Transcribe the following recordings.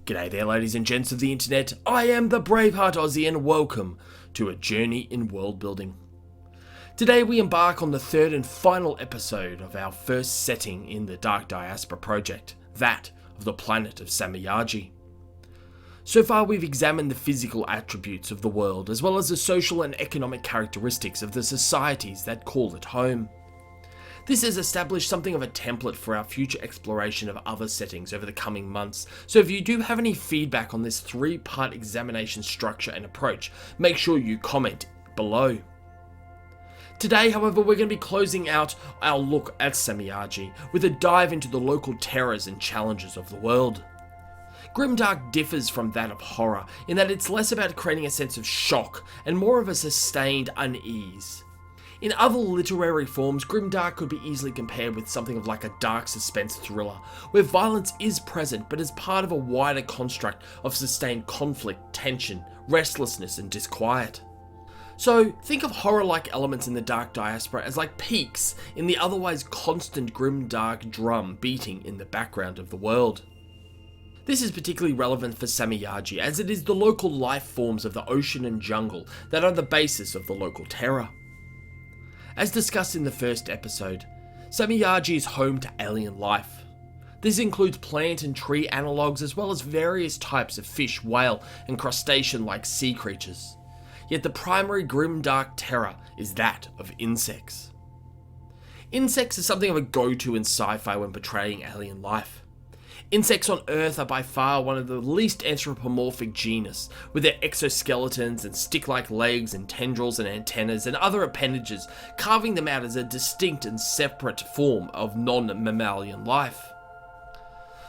G'day there, ladies and gents of the internet. I am the Braveheart Aussie and welcome to a journey in world building. Today we embark on the third and final episode of our first setting in the Dark Diaspora project, that of the planet of Somayaji. So far we've examined the physical attributes of the world as well as the social and economic characteristics of the societies that call it home. This has established something of a template for our future exploration of other settings over the coming months, so if you do have any feedback on this three-part examination structure and approach, make sure you comment below. Today, however, we're going to be closing out our look at Somayaji with a dive into the local terrors and challenges of the world. Grimdark differs from that of horror in that it's less about creating a sense of shock and more of a sustained unease. In other literary forms, Grimdark could be easily compared with something of like a dark suspense thriller, where violence is present but as part of a wider construct of sustained conflict, tension, restlessness and disquiet. So think of horror-like elements in the Dark Diaspora as like peaks in the otherwise constant grimdark drum beating in the background of the world. This is particularly relevant for Somayaji as it is the local life forms of the ocean and jungle that are the basis of the local terror. As discussed in the first episode, Somayaji is home to alien life. This includes plant and tree analogues as well as various types of fish, whale and crustacean-like sea creatures. Yet the primary grimdark terror is that of insects. Insects are something of a go-to in sci-fi when portraying alien life. Insects on Earth are by far one of the least anthropomorphic genus, with their exoskeletons and stick-like legs and tendrils and antennas and other appendages carving them out as a distinct and separate form of non-mammalian life.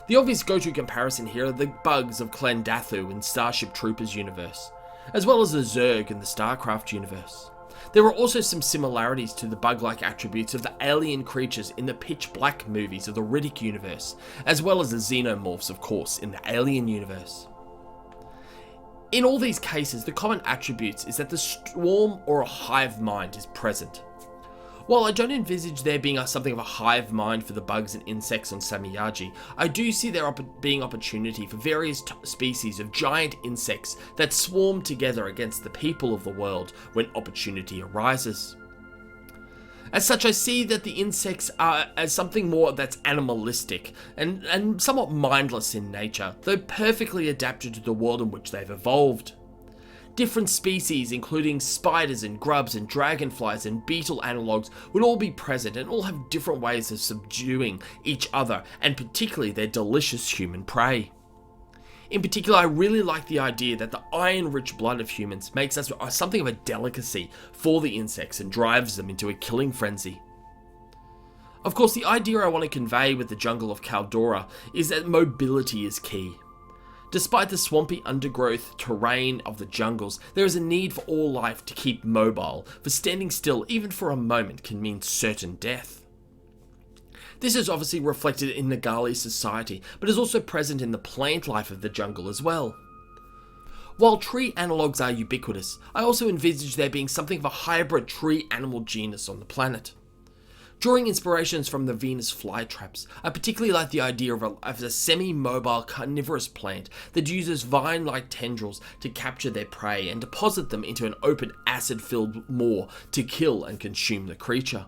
The obvious go-to comparison here are the bugs of Clendathu in Starship Troopers universe, as well as the Zerg in the StarCraft universe. There are also some similarities to the bug-like attributes of the alien creatures in the Pitch Black movies of the Riddick universe, as well as the xenomorphs, of course, in the Alien universe. In all these cases, the common attributes is that the swarm or a hive mind is present. While I don't envisage there being something of a hive mind for the bugs and insects on Somayaji, I do see there being opportunity for various species of giant insects that swarm together against the people of the world when opportunity arises. As such, I see that the insects are as something more that's animalistic and somewhat mindless in nature, though perfectly adapted to the world in which they've evolved. Different species, including spiders and grubs and dragonflies and beetle analogues, would all be present and all have different ways of subduing each other, and particularly their delicious human prey. In particular, I really like the idea that the iron-rich blood of humans makes us something of a delicacy for the insects and drives them into a killing frenzy. Of course, the idea I want to convey with the jungle of Caldora is that mobility is key. Despite the swampy undergrowth terrain of the jungles, there is a need for all life to keep mobile, for standing still even for a moment can mean certain death. This is obviously reflected in Nagali society, but is also present in the plant life of the jungle as well. While tree analogues are ubiquitous, I also envisage there being something of a hybrid tree animal genus on the planet. Drawing inspirations from the Venus flytraps, I particularly like the idea of a semi-mobile carnivorous plant that uses vine-like tendrils to capture their prey and deposit them into an open acid-filled maw to kill and consume the creature.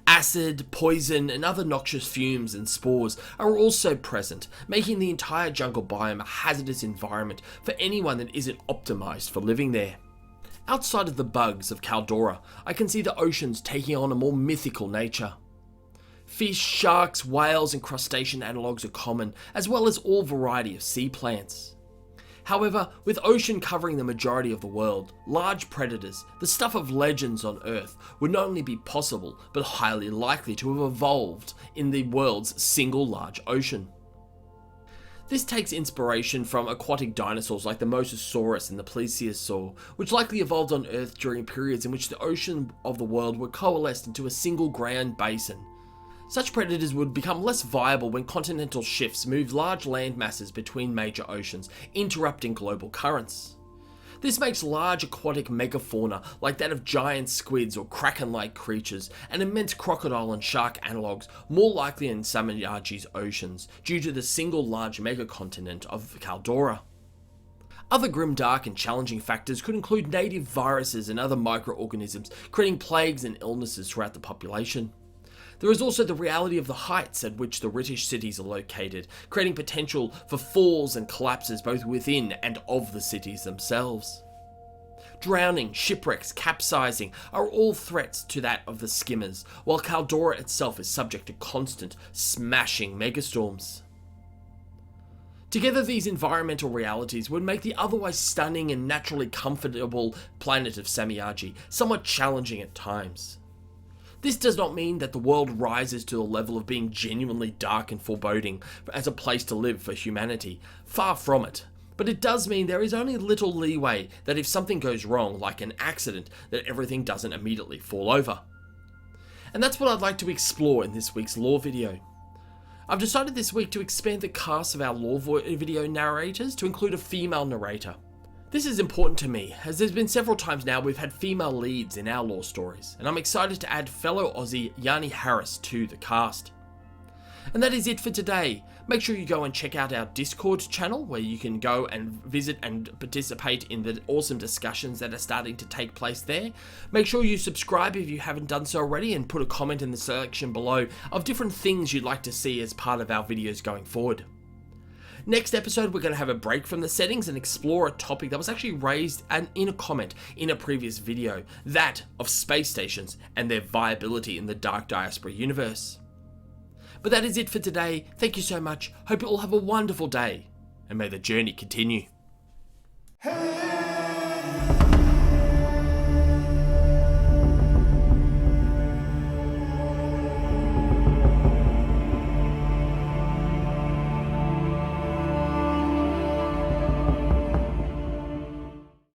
Acid, poison, and other noxious fumes and spores are also present, making the entire jungle biome a hazardous environment for anyone that isn't optimized for living there. Outside of the bugs of Caldora, I can see the oceans taking on a more mythical nature. Fish, sharks, whales, and crustacean analogues are common, as well as all variety of sea plants. However, with ocean covering the majority of the world, large predators, the stuff of legends on Earth, would not only be possible, but highly likely to have evolved in the world's single large ocean. This takes inspiration from aquatic dinosaurs like the Mosasaurus and the Plesiosaur, which likely evolved on Earth during periods in which the ocean of the world were coalesced into a single grand basin. Such predators would become less viable when continental shifts moved large land masses between major oceans, interrupting global currents. This makes large aquatic megafauna like that of giant squids or kraken-like creatures and immense crocodile and shark analogues more likely in Somayaji's oceans due to the single large megacontinent of Caldora. Other grimdark and challenging factors could include native viruses and other microorganisms, creating plagues and illnesses throughout the population. There is also the reality of the heights at which the British cities are located, creating potential for falls and collapses both within and of the cities themselves. Drowning, shipwrecks, capsizing are all threats to that of the skimmers, while Caldora itself is subject to constant, smashing megastorms. Together, these environmental realities would make the otherwise stunning and naturally comfortable planet of Somayaji somewhat challenging at times. This does not mean that the world rises to the level of being genuinely dark and foreboding as a place to live for humanity. Far from it. But it does mean there is only little leeway that if something goes wrong, like an accident, that everything doesn't immediately fall over. And that's what I'd like to explore in this week's lore video. I've decided this week to expand the cast of our lore video narrators to include a female narrator. This is important to me, as there's been several times now we've had female leads in our lore stories, and I'm excited to add fellow Aussie Yanni Harris to the cast. And that is it for today. Make sure you go and check out our Discord channel, where you can go and visit and participate in the awesome discussions that are starting to take place there. Make sure you subscribe if you haven't done so already, and put a comment in the section below of different things you'd like to see as part of our videos going forward. Next episode, we're going to have a break from the settings and explore a topic that was actually raised in a comment in a previous video, that of space stations and their viability in the Dark Diaspora universe. But that is it for today. Thank you so much. Hope you all have a wonderful day, and may the journey continue.